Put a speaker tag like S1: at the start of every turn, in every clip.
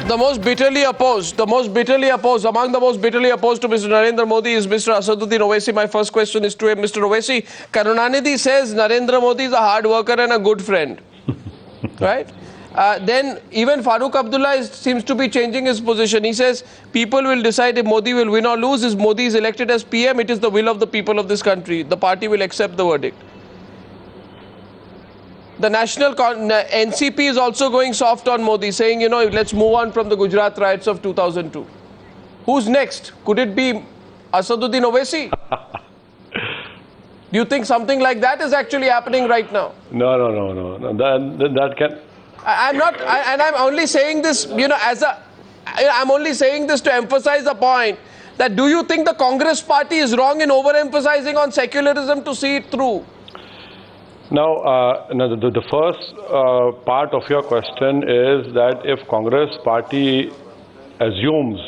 S1: the most bitterly opposed, among the most bitterly opposed to Mr. Narendra Modi is Mr. Asaduddin Owaisi. My first question is to him. Mr. Owaisi, Karunanidhi says Narendra Modi is a hard worker and a good friend. Right? Then even Farooq Abdullah seems to be changing his position. He says people will decide if Modi will win or lose. If Modi is elected as PM, it is the will of the people of this country. The party will accept the verdict. The national NCP is also going soft on Modi, saying, you know, let's move on from the Gujarat riots of 2002. Who's next? Could it be Asaduddin Owaisi? Do you think something like that is actually happening right now?
S2: No. That can...
S1: I'm only saying this, you know, I'm only saying this to emphasize the point that do you think the Congress party is wrong in overemphasizing on secularism to see it through?
S2: Now, the first part of your question is that if Congress party assumes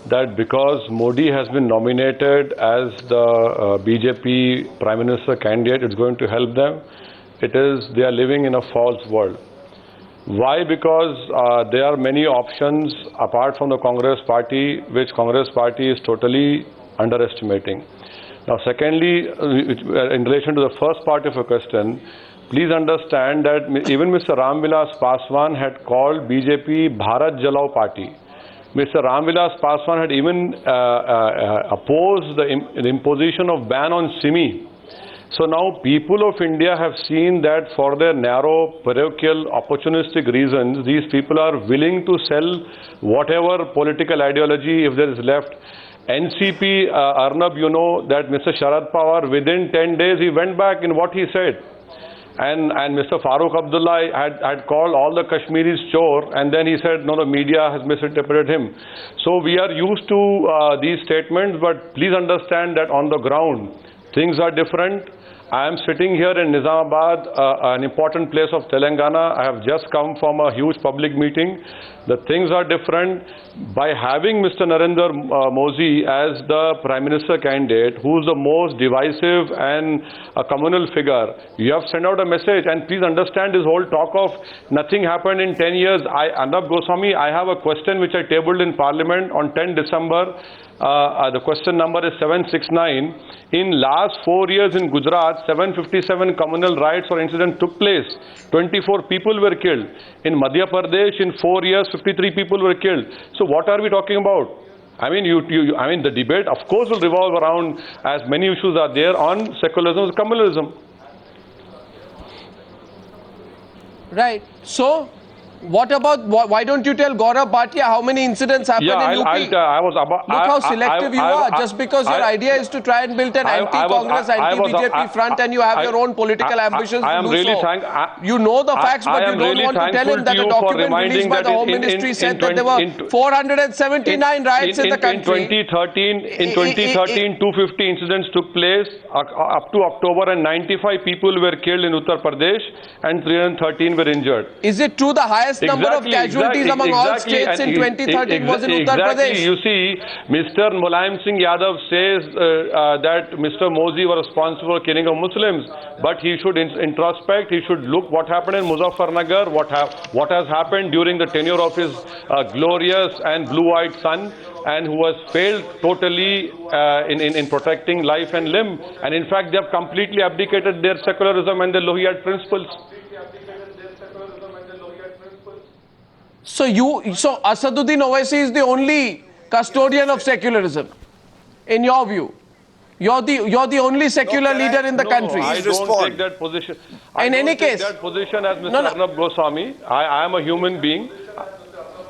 S2: that because Modi has been nominated as the BJP Prime Minister candidate, it's going to help them, they are living in a false world. Why? Because there are many options apart from the Congress party, which Congress party is totally underestimating. Now, secondly, in relation to the first part of your question, please understand that even Mr. Ram Vilas Paswan had called BJP Bharat Jalao party. Mr. Ram Vilas Paswan had even opposed the imposition of ban on Simi. So now people of India have seen that for their narrow, parochial, opportunistic reasons, these people are willing to sell whatever political ideology if there is left. NCP, Arnab, you know that Mr. Sharad Pawar, within 10 days, he went back in what he said. And Mr. Farooq Abdullah had called all the Kashmiris chore, and then he said, no, the media has misinterpreted him. So we are used to these statements, but please understand that on the ground, things are different. I am sitting here in Nizamabad, an important place of Telangana. I have just come from a huge public meeting. The things are different. By having Mr. Narendra Modi as the Prime Minister candidate, who is the most divisive and a communal figure, you have sent out a message. And please understand this whole talk of nothing happened in 10 years. Arnab Goswami, I have a question which I tabled in Parliament on 10 December. The question number is 769. In last 4 years in Gujarat, 757 communal riots or incidents took place. 24 people were killed. In Madhya Pradesh, in 4 years, 53 people were killed. So what are we talking about? I mean, I mean, the debate, of course, will revolve around, as many issues are there, on secularism and communalism.
S1: Right. So, what about, why don't you tell Gaurav Bhatia how many incidents happened in UP? Look how selective you are. Just because your idea is to try and build an anti-Congress, anti-BJP front and you have your own political ambitions to do so. You know the facts, but you don't want to tell him that the document released by the Home Ministry said that there were 479 riots in the country.
S2: In 2013, 250 incidents took place up to October, and 95 people were killed in Uttar Pradesh and 313 were injured.
S1: Is it true the highest number of casualties among all states in 2013 was in Uttar Pradesh?
S2: You see, Mr. Mulayam Singh Yadav says that Mr. Modi was responsible for killing of Muslims, but he should introspect, he should look what happened in Muzaffarnagar, what has happened during the tenure of his glorious and blue-eyed son, and who has failed totally in protecting life and limb. And in fact, they have completely abdicated their secularism and their Lohiyat principles.
S1: So Asaduddin Owaisi is the only custodian of secularism, in your view. You're the only secular leader in the country.
S2: I don't take that position.
S1: In any case,
S2: that position as Mr. Arnab Goswami. I am a human being.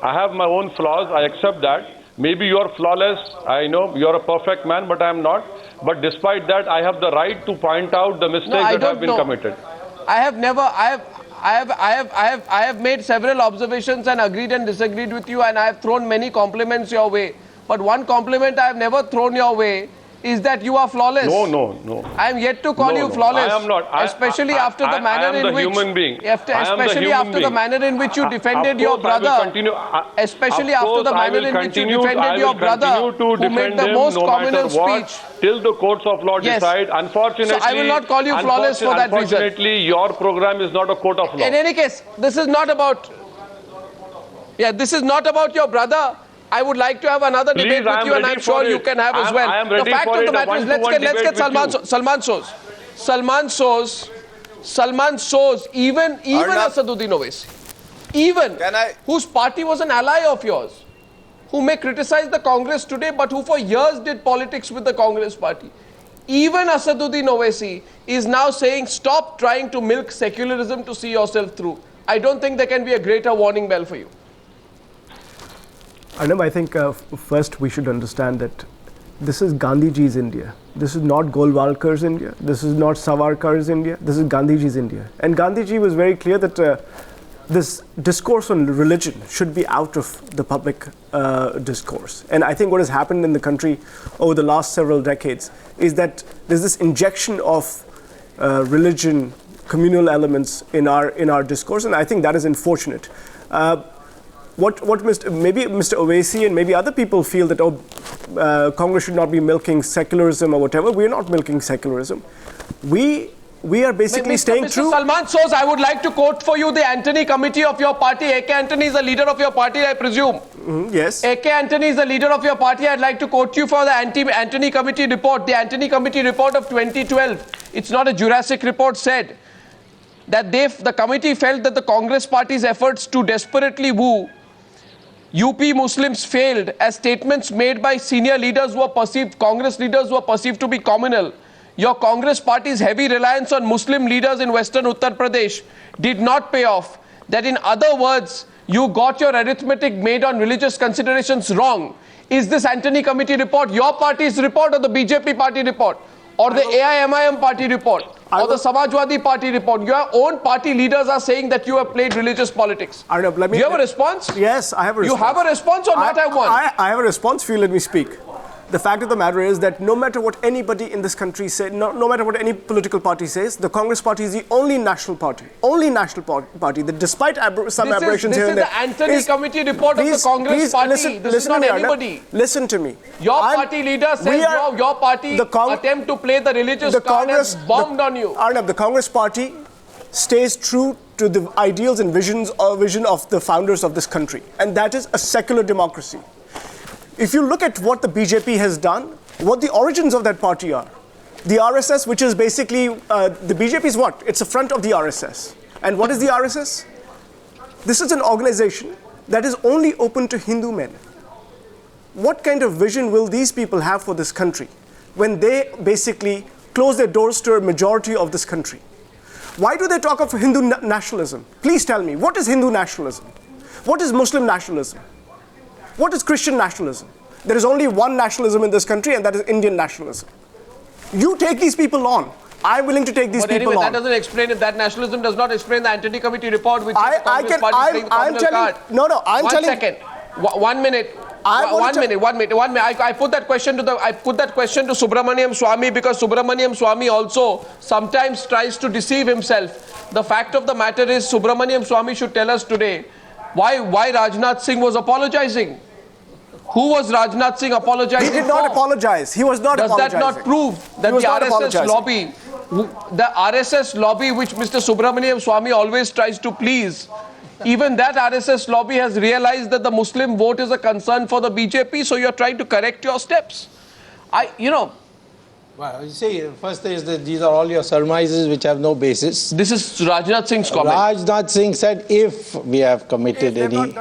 S2: I have my own flaws. I accept that. Maybe you're flawless. I know you're a perfect man, but I am not. But despite that, I have the right to point out the mistakes that have been committed.
S1: I have made several observations and agreed and disagreed with you, and I have thrown many compliments your way. But one compliment I have never thrown your way is that you are flawless.
S2: No.
S1: I am yet to call you flawless.
S2: I am not.
S1: Especially after the manner in which especially after the manner in which you defended your brother. Especially after the manner in which you defended your brother, who made the most communal speech.
S2: Till the courts of law decide. Unfortunately,
S1: so I will not call you flawless for that reason.
S2: Unfortunately, your program is not a court of law.
S1: In any case, this is not about Yeah, this is not about your brother. I would like to have another debate with you, and I'm sure you can have as well.
S2: I am ready
S1: the fact
S2: for
S1: of the
S2: it,
S1: matter is, let's get Salman Soz, even
S3: Arnab.
S1: Asaduddin Owaisi, whose party was an ally of yours, who may criticize the Congress today, but who for years did politics with the Congress party. Even Asaduddin Owaisi is now saying, stop trying to milk secularism to see yourself through. I don't think there can be a greater warning bell for you.
S4: Arnab, I think first we should understand that this is Gandhiji's India. This is not Golwalkar's India. This is not Savarkar's India. This is Gandhiji's India. And Gandhiji was very clear that this discourse on religion should be out of the public discourse. And I think what has happened in the country over the last several decades is that there's this injection of religion, communal elements in our discourse, and I think that is unfortunate. Maybe Mr. Owaisi and maybe other people feel that Congress should not be milking secularism or whatever. We are not milking secularism. We are basically staying true.
S1: Salman Soz, I would like to quote for you the Antony Committee of your party. A.K. Antony is the leader of your party, I presume.
S4: Yes.
S1: A.K. Antony is the leader of your party. I'd like to quote you for the Antony Committee report. The Antony Committee report of 2012, it's not a Jurassic report, said that the committee felt that the Congress party's efforts to desperately woo UP Muslims failed as statements made by senior leaders who were perceived, Congress leaders who were perceived to be communal. Your Congress party's heavy reliance on Muslim leaders in Western Uttar Pradesh did not pay off. That in other words, you got your arithmetic made on religious considerations wrong. Is this Antony Committee report your party's report or the BJP party report? Or the AIMIM party report? Or the Samajwadi party report? Your own party leaders are saying that you have played religious politics.
S4: Arnab,
S1: do you have a response?
S4: Yes, I have a response.
S1: You have a response or not have one?
S4: I have a response for you, let me speak. The fact of the matter is that no matter what anybody in this country says, no matter what any political party says, the Congress party is the only national party that despite some aberrations here and there.
S1: This is the Antony Committee report of the Congress party. This is not anybody.
S4: Listen to me.
S1: Your party leader says your party attempt to play the religious card has bombed on you.
S4: Arnab, the Congress party stays true to the ideals and vision of the founders of this country, and that is a secular democracy. If you look at what the BJP has done, what the origins of that party are, the RSS, which is basically, the BJP is what? It's a front of the RSS. And what is the RSS? This is an organization that is only open to Hindu men. What kind of vision will these people have for this country when they basically close their doors to a majority of this country? Why do they talk of Hindu nationalism? Please tell me, what is Hindu nationalism? What is Muslim nationalism? What is Christian nationalism? There is only one nationalism in this country, and that is Indian nationalism. You take these people on. I'm willing to take these people on.
S1: That doesn't explain it. That nationalism does not explain the Antony Committee report, which is the Congress party playing communal card.
S4: I'm
S1: second. 1 minute. One minute. I put that question to Subramanian Swamy because Subramanian Swamy also sometimes tries to deceive himself. The fact of the matter is, Subramanian Swamy should tell us today why Rajnath Singh was apologizing. Who was Rajnath Singh apologizing for?
S4: He did not apologize. He was not apologizing.
S1: Does that not prove that the RSS lobby, which Mr. Subramanian Swamy always tries to please, even that RSS lobby has realized that the Muslim vote is a concern for the BJP, so you're trying to correct your steps.
S5: Well, you see, first is that these are all your surmises which have no basis.
S1: This is Rajnath Singh's comment.
S5: Rajnath Singh said, if we have committed any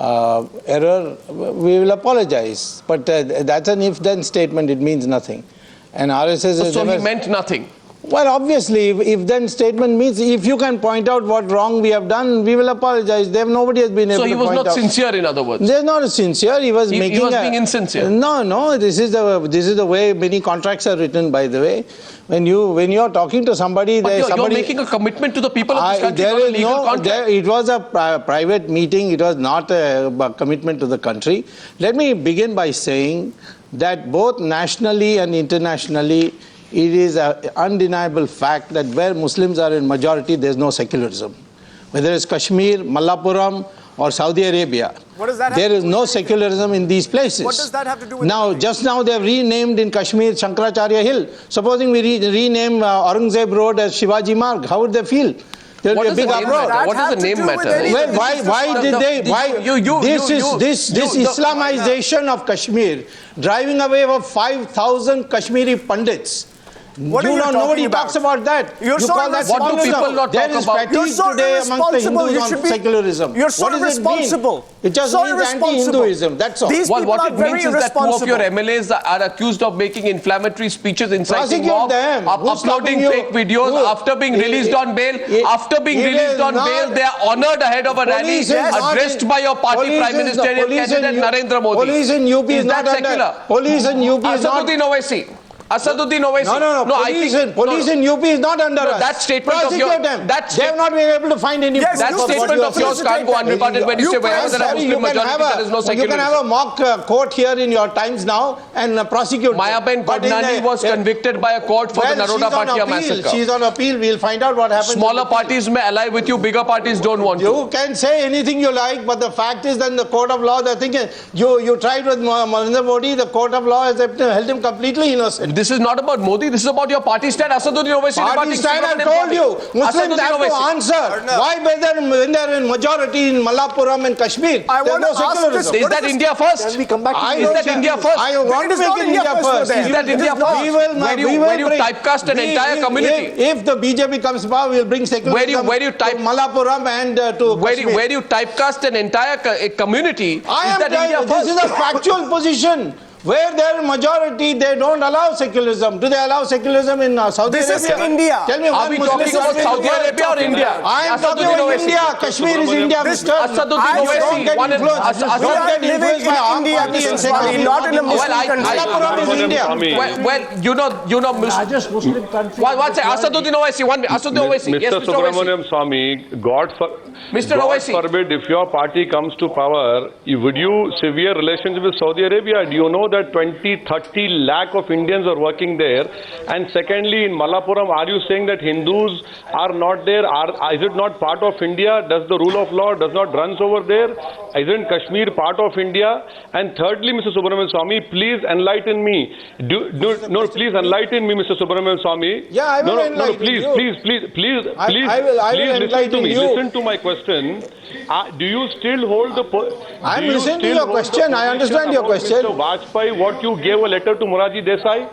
S5: error, we will apologize. But that's an if-then statement. It means nothing. And RSS is
S1: so he meant nothing.
S5: Well, obviously, if-then statement means if you can point out what wrong we have done, we will apologize. Nobody has been able to point out.
S1: So he was not sincere, in other words.
S5: They're not sincere. He was being
S1: insincere.
S5: No. This is the way many contracts are written. By the way, when you're talking to somebody,
S1: you're making a commitment to the people of this country. There is legal contract.
S5: It was a private meeting. It was not a commitment to the country. Let me begin by saying that both nationally and internationally, it is an undeniable fact that where Muslims are in majority, there is no secularism. Whether it's Kashmir, Malappuram, or Saudi Arabia, there is no secularism in these places.
S4: What does that have to do with
S5: just now they have renamed in Kashmir Shankaracharya Hill. Supposing we rename Aurangzeb Road as Shivaji Marg, how would they feel? There will
S1: What
S5: be a
S1: does
S5: big
S1: the name
S5: uproar.
S1: matter? What does the name matter?
S5: Well, why did they? This Islamization of Kashmir, driving away of 5,000 Kashmiri Pandits.
S4: What are you talking
S5: nobody
S4: about?
S5: talks about that.
S4: You're
S5: you
S4: so
S5: call that
S1: What do people not
S5: There
S1: talk
S5: is
S1: about?
S5: fatigue
S4: You're so
S5: today amongst the
S4: irresponsible.
S5: Hindus
S4: You should
S5: on
S4: be-
S5: secularism.
S4: You're so
S5: What does it
S4: irresponsible.
S5: mean? It just
S4: So
S5: means
S4: irresponsible.
S5: anti-Hinduism. That's all.
S4: These
S1: Well,
S4: people
S1: what
S4: are
S1: it
S4: very
S1: means is that two of your
S4: irresponsible.
S1: MLAs are accused of making inflammatory speeches, inciting
S5: Prosecute
S1: mob,
S5: them. Who's
S1: uploading
S5: stopping you?
S1: fake videos
S5: Who?
S1: after being released on bail. After being
S5: it
S1: released
S5: is
S1: on
S5: not-
S1: bail, they are honoured ahead of a rally
S5: Police is not
S1: addressed
S5: in-
S1: by your party
S5: police
S1: Prime
S5: is-
S1: Ministerial
S5: police in
S1: candidate
S5: U-
S1: Narendra Modi.
S5: Police in UP is
S1: that
S5: not under-
S1: secular?
S5: police in UP is not-
S1: Asaduddin Owaisi. Asaduddin Owaisi.
S5: No. Police in UP is not under us.
S1: that statement of
S5: Prosecute
S1: your-
S5: them.
S1: that
S5: They have not been able to find any.
S4: Yes,
S1: That
S4: you
S1: statement of yours can't go unrebutted when you say wherever there are Muslim majority, there is no
S5: You can have
S1: secularism.
S5: a mock court here in your Times now and prosecute.
S1: Mayaben
S5: But in
S1: Kodnani
S5: the-
S1: was convicted by a court for the
S5: Well,
S1: Naroda
S5: she's on
S1: Bhatia
S5: appeal.
S1: massacre.
S5: She's on appeal. We'll find out what happens.
S1: Smaller
S5: in the appeal.
S1: parties may ally with you, bigger parties don't want to.
S5: You can say anything you like, but the fact is that in the court of law, the thing is, you tried with Narendra Modi, the court of law has held him completely innocent.
S1: This is not about Modi, this is about your party stand. Asaduddin Owaisi
S5: Party
S1: rebutting
S5: stand, I
S1: Subramanian
S5: told
S1: party.
S5: you. Muslims
S1: Asaduddin
S5: have to
S1: Owaisi.
S5: answer. Why when they're in majority in Malappuram and Kashmir,
S4: I
S5: there's
S4: want
S5: no
S4: to ask
S5: secularism.
S4: this-
S1: Is that India first?
S3: Can we come back to
S5: I
S1: Is
S5: don't
S1: that
S5: say-
S1: India first?
S5: I want
S4: It
S5: to
S4: is
S5: make
S4: not
S5: it
S4: India
S5: India
S4: first for
S5: first.
S4: them.
S1: Is that
S4: It
S1: India
S4: is not.
S1: first? Where you typecast an entire community?
S5: If the BJP comes power, we'll bring secularism
S1: Where you type-
S5: to Malappuram and to Kashmir.
S1: Where you typecast an entire community,
S5: I
S1: is
S5: am
S1: that India
S5: telling
S1: first?
S5: this is a factual position. Where they're majority, they don't allow secularism. Do they allow secularism in Saudi
S4: This
S5: Arabia?
S4: is India.
S5: Tell me
S1: Are
S5: one
S1: we
S5: Muslim
S1: talking about
S5: country in
S1: Saudi
S5: the world.
S1: Arabia or India?
S5: I am talking
S1: Asaduddin
S5: about
S1: Owaisi.
S5: India. Kashmir is India, mister.
S1: Asaduddin
S4: I
S1: Owaisi.
S5: Don't get
S1: One and-
S5: influenced.
S4: We
S5: Don't
S4: are
S5: get
S4: living
S5: influenced
S4: in
S5: by our
S4: India,
S5: party
S4: Mr.
S5: and
S4: Swamy,
S5: secularism.
S4: not in a Muslim
S1: Well,
S4: country.
S5: Malappuram is India.
S1: Well, you know,
S3: largest Muslim country.
S1: One second, Asaduddin Owaisi, one minute. Asaduddin Owaisi. Yes,
S2: Mr.
S1: Mr. Owaisi.
S2: Subramanian Swamy, God
S1: Mr. Owaisi.
S2: forbid, if your party comes to power, would you sever relations with Saudi Arabia? Do you know that 20-30 lakh of Indians are working there? And secondly, in Malappuram, are you saying that Hindus are not there? Is it not part of India? Does the rule of law does not runs over there? Isn't Kashmir part of India? And thirdly, Mr. Subramanian Swamy, please enlighten me. Please enlighten me, Mr. Subramanian Swamy.
S5: Yeah, I will enlighten
S2: please,
S5: you.
S2: please,
S5: I will
S2: listen
S5: enlighten
S2: to me.
S5: you.
S2: Listen to my question. Do you still hold the?
S5: I'm
S2: do you
S5: listening to
S2: still
S5: your
S2: hold the
S5: question. I
S2: position
S5: understand your
S2: about
S5: question.
S2: Mr. Vajpayee, what you gave a letter to Moraji Desai?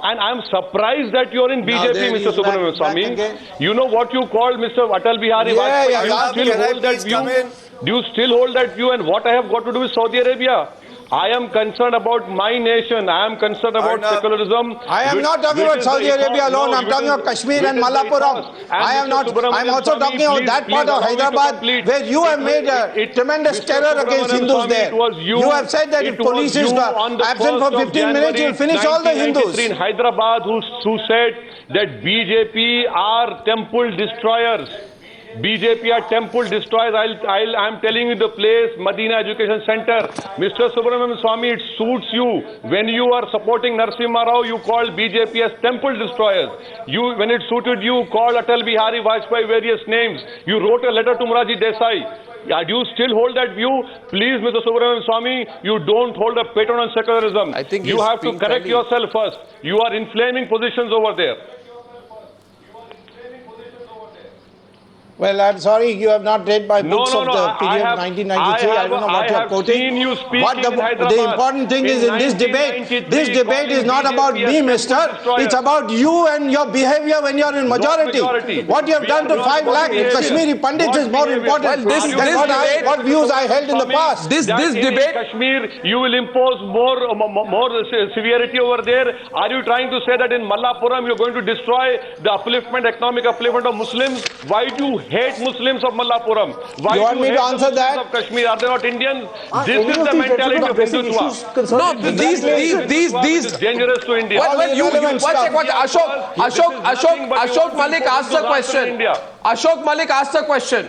S2: And I'm surprised that you're in
S5: Now
S2: BJP,
S5: there
S2: Mr.
S5: is back
S2: Subramanian Swamy.
S5: again.
S2: You know what you called Mr. Atal Bihari
S5: Yeah,
S2: Vajpayee?
S5: yeah,
S2: Do you
S5: last
S2: still
S5: year,
S2: hold that view? Do you still hold that view? And what I have got to do with Saudi Arabia? I am concerned about my nation. I am concerned about secularism.
S5: I am not talking about Saudi Arabia alone. I'm talking about Kashmir and Malappuram. I am not. I'm also talking about that part of Hyderabad where you have made a tremendous terror against Hindus there. You have said that if police is absent for 15 minutes, you'll finish all the Hindus.
S2: In Hyderabad, who said that BJP are temple destroyers. BJP are temple destroyers. I'm telling you the place, Madina Education Center. Mr. Subramanian Swamy, it suits you. When you are supporting Narasimha Rao, you call BJP as temple destroyers. When it suited you, call Atal Bihari Vajpayee various names. You wrote a letter to Moraji Desai. Do you still hold that view? Please, Mr. Subramanian Swamy, you don't hold a pattern on secularism.
S1: I think
S2: you
S1: he's
S2: have to
S1: being
S2: correct
S1: fairly-
S2: yourself first. You are inflaming positions over there.
S5: Well, I'm sorry, you have not read my books of the period 1993. I don't know what you are quoting. The important thing is in this debate is not about me, mister. It's about you and your behavior when you're in majority. What you have done to 5 lakh Kashmiri Pandits is more important than what views I held in the past.
S1: This debate,
S2: Kashmir, you will impose more severity over there. Are you trying to say that in Malappuram you're going to destroy the economic upliftment of Muslims? Why do you hate Muslims of Malappuram? Why
S5: You want
S2: do
S5: me
S2: hate
S5: to answer
S2: Muslims
S5: that?
S2: of Kashmir? Are they not Indians? This is the mentality of Hindutva.
S1: no, these.
S2: It's dangerous to India.
S1: Well, you,
S5: irrelevant
S1: one
S5: stuff.
S1: second, Ashok Malik asked the question.
S2: India.
S1: Ashok Malik asked the question.